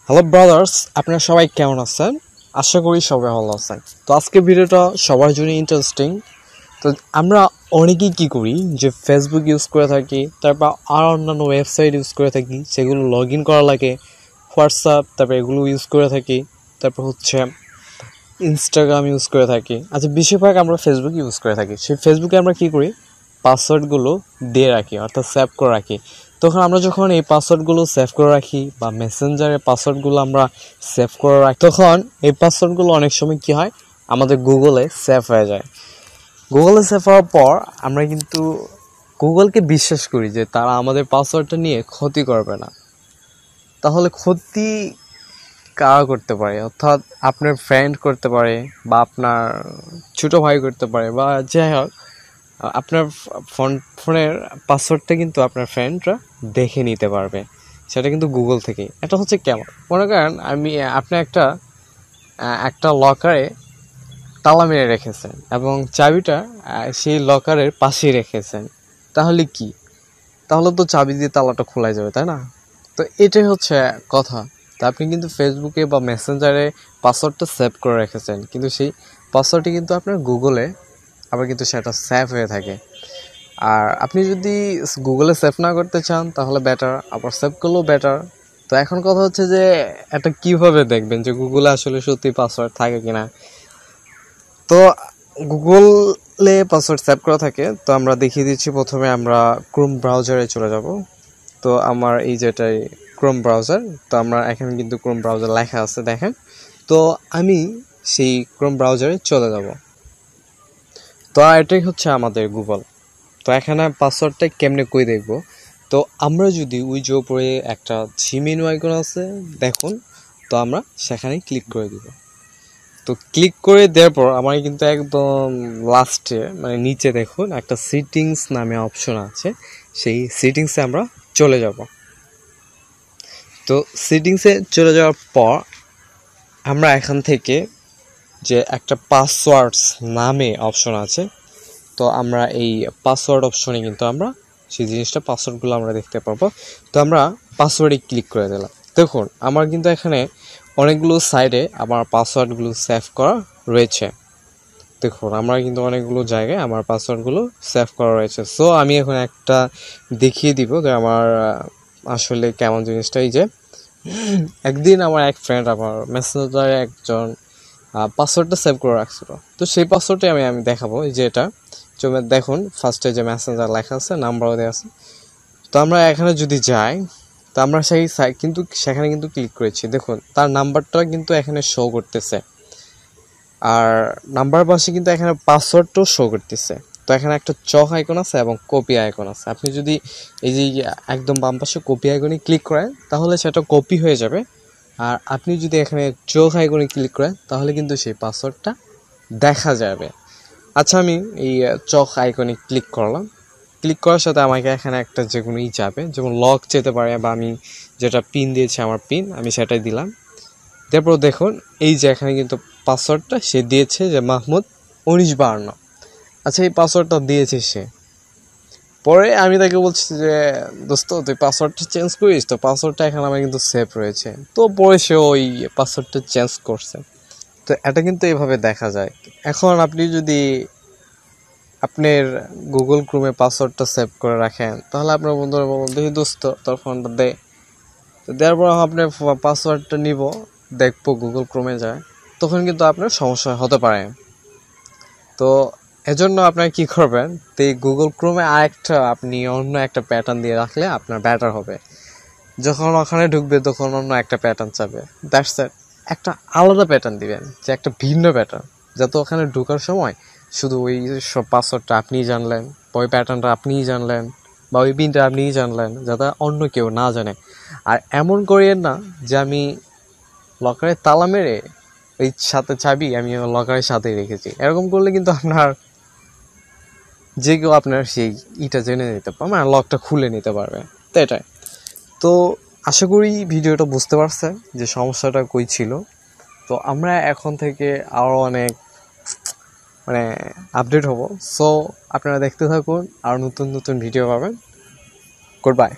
Hello brothers, আপনারা সবাই কেমন আছেন? আশা করি সবাই ভালো আছেন। তো আজকের ভিডিওটা সবার জন্য ইন্টারেস্টিং। তো আমরা অনেকেই কী করি যে ফেসবুক ইউজ করে থাকি, তারপর আর অন্যান্য ওয়েবসাইট ইউজ করে থাকি, সেগুলো লগ ইন করা লাগে, হোয়াটসঅ্যাপ, তারপর এগুলো ইউজ করে থাকি, তারপর হচ্ছে ইনস্টাগ্রাম ইউজ করে থাকি। আচ্ছা, বেশিরভাগ আমরা ফেসবুক ইউজ করে থাকি। সেই ফেসবুকে আমরা কী করি, পাসওয়ার্ডগুলো দিয়ে রাখি, অর্থাৎ সেভ করে রাখি। তখন আমরা যখন এই পাসওয়ার্ডগুলো সেভ করে রাখি বা মেসেঞ্জারের পাসওয়ার্ডগুলো আমরা সেভ করে রাখি, তখন এই পাসওয়ার্ডগুলো অনেক সময় কী হয়, আমাদের গুগলে সেভ হয়ে যায়। গুগলে সেভ হওয়ার পর আমরা কিন্তু গুগলকে বিশ্বাস করি যে তারা আমাদের পাসওয়ার্ডটা নিয়ে ক্ষতি করবে না। তাহলে ক্ষতি কারা করতে পারে? অর্থাৎ আপনার ফ্রেন্ড করতে পারে, বা আপনার ছোটো ভাই করতে পারে, বা যাই হোক, আপনার ফোনের পাসওয়ার্ডটা কিন্তু আপনার ফ্রেন্ডরা দেখে নিতে পারবে, সেটা কিন্তু গুগল থেকেই। এটা হচ্ছে কেমন, মনে করেন আপনি একটা লকারে তালা মেরে রেখেছেন এবং চাবিটা সেই লকারের পাশেই রেখেছেন। তাহলে কি? তাহলে তো চাবি দিয়ে তালাটা খোলাই যাবে, তাই না? তো এটাই হচ্ছে কথা। তা আপনি কিন্তু ফেসবুকে বা মেসেঞ্জারে পাসওয়ার্ডটা সেভ করে রেখেছেন, কিন্তু সেই পাসওয়ার্ডটি কিন্তু আপনার গুগলে আবার কিন্তু সেটা সেভ হয়ে থাকে। আর আপনি যদি গুগলে সেভ না করতে চান তাহলে বেটার, আবার সেভ করলেও বেটার। তো এখন কথা হচ্ছে যে এটা কীভাবে দেখবেন যে গুগলে আসলে সত্যি পাসওয়ার্ড থাকে কিনা। তো গুগলে পাসওয়ার্ড সেভ করা থাকে। তো আমরা দেখিয়ে দিচ্ছি, প্রথমে আমরা ক্রোম ব্রাউজারে চলে যাব। তো আমার এই যেটাই ক্রোম ব্রাউজার, তো আমরা এখানে কিন্তু ক্রোম ব্রাউজার লেখা আছে, দেখেন। তো আমি সেই ক্রোম ব্রাউজারে চলে যাব। তো এটাই হচ্ছে আমাদের গুগল। তো এখানে পাসওয়ার্ডটা কেমনে কই দেখব? তো আমরা যদি ওই যে উপরে একটা জিমেনু আইকন আছে দেখুন, তো আমরা সেখানে ক্লিক করে দিব। তো ক্লিক করে দেওয়ার পর আমার কিন্তু একদম লাস্টে মানে নিচে দেখুন একটা সেটিংস নামে অপশন আছে, সেই সেটিংসে আমরা চলে যাব। তো সেটিংসে চলে যাওয়ার পর আমরা এখান থেকে যে একটা পাসওয়ার্ডস নামে অপশন আছে, তো আমরা এই পাসওয়ার্ড অপশনে কিন্তু আমরা সেই জিনিসটা পাসওয়ার্ডগুলো আমরা দেখতে পারবো। তো আমরা পাসওয়ার্ডে ক্লিক করে দিলাম। দেখুন আমার কিন্তু এখানে অনেকগুলো সাইডে আমার পাসওয়ার্ডগুলো সেভ করা রয়েছে। দেখুন আমার কিন্তু অনেকগুলো জায়গায় আমার পাসওয়ার্ডগুলো সেভ করা রয়েছে। সো আমি এখন একটা দেখিয়ে দিব যে আমার আসলে কেমন জিনিসটা। এই যে একদিন আমার এক ফ্রেন্ড আমার মেসেঞ্জারে একজন পাসওয়ার্ডটা সেভ করে রাখছিল। তো সেই পাসওয়ার্ডটাই আমি দেখাবো। যে এটা দেখুন ফার্স্টে যে মেসেঞ্জার লেখা আছে, নাম্বারও দেওয়া আছে। তো আমরা এখানে যদি যাই, তো আমরা সেখানে কিন্তু ক্লিক করেছি। দেখুন তার নাম্বারটা কিন্তু এখানে শো করতেছে, আর নাম্বার পাশে কিন্তু এখানে পাসওয়ার্ডটাও শো করতেছে। তো এখানে একটা চক আইকন আছে এবং কপি আইকন আছে। আপনি যদি এই যে একদম বাম পাশে কপি আইকনে ক্লিক করেন তাহলে সেটা কপি হয়ে যাবে, আর আপনি যদি এখানে চোখ আইকনে ক্লিক করেন তাহলে কিন্তু সেই পাসওয়ার্ডটা দেখা যাবে। আচ্ছা, আমি এই চক আইকনে ক্লিক করলাম। ক্লিক করার সাথে আমাকে এখানে একটা যে কোনো যাবে, যেমন লক যেতে পারে, বা আমি যেটা পিন দিয়েছি আমার পিন আমি সেটাই দিলাম। তারপর দেখুন এই যে এখানে কিন্তু পাসওয়ার্ডটা সে দিয়েছে যে মাহমুদ 1952। আচ্ছা, এই পাসওয়ার্ডটা দিয়েছে সে। পরে আমি তাকে বলছি যে দোস্ত তুই পাসওয়ার্ডটা চেঞ্জ করিস, তো পাসওয়ার্ডটা এখানে আমার কিন্তু সেভ রয়েছে। তো পরে সে ওই পাসওয়ার্ডটা চেঞ্জ করছে। তো এটা কিন্তু এভাবে দেখা যায়। এখন আপনি যদি আপনার গুগল ক্রোমে পাসওয়ার্ডটা সেভ করে রাখেন তাহলে আপনার বন্ধুরা বলবেন দেখি দোস্ত তোর ফোনটা দে। তো দেওয়ার পর আপনার পাসওয়ার্ডটা নিব, দেখবো গুগল ক্রোমে যায়, তখন কিন্তু আপনার সমস্যা হতে পারে। তো এজন্য আপনার কি করবেন, তো এই গুগল ক্রোমে আপনি অন্য একটা প্যাটার্ন দিয়ে রাখলে আপনার বেটার হবে। যখন ওখানে ঢুকবে তখন অন্য একটা প্যাটার্ন চাবে, দ্যাটস ইট। একটা আলাদা প্যাটার্ন দিবেন, যে একটা ভিন্ন প্যাটার্ন, যাতে ওখানে ঢোকার সময় শুধু ওই সব পাসওয়ার্ডটা আপনিই জানলেন, বা ওই প্যাটার্নটা আপনিই জানলেন, বা ওই পিনটা আপনিই জানলেন, যাতে অন্য কেউ না জানে। আর এমন করিয়েন না যে আমি লকারে তালা মেরে ওই সাথে চাবি আমি লকারের সাথেই রেখেছি। এরকম করলে কিন্তু আপনার যে কেউ আপনার সেই জেনে নিতে পারবে, মানে লকটা খুলে নিতে পারবে। তো এটাই। তো আশা করি ভিডিওটা বুঝতে পারছেন যে সমস্যাটা কই ছিল। তো আমরা এখন থেকে আরও অনেক আপডেট হব। সো আপনারা দেখতে থাকুন, আর নতুন নতুন ভিডিও পাবেন। Good bye.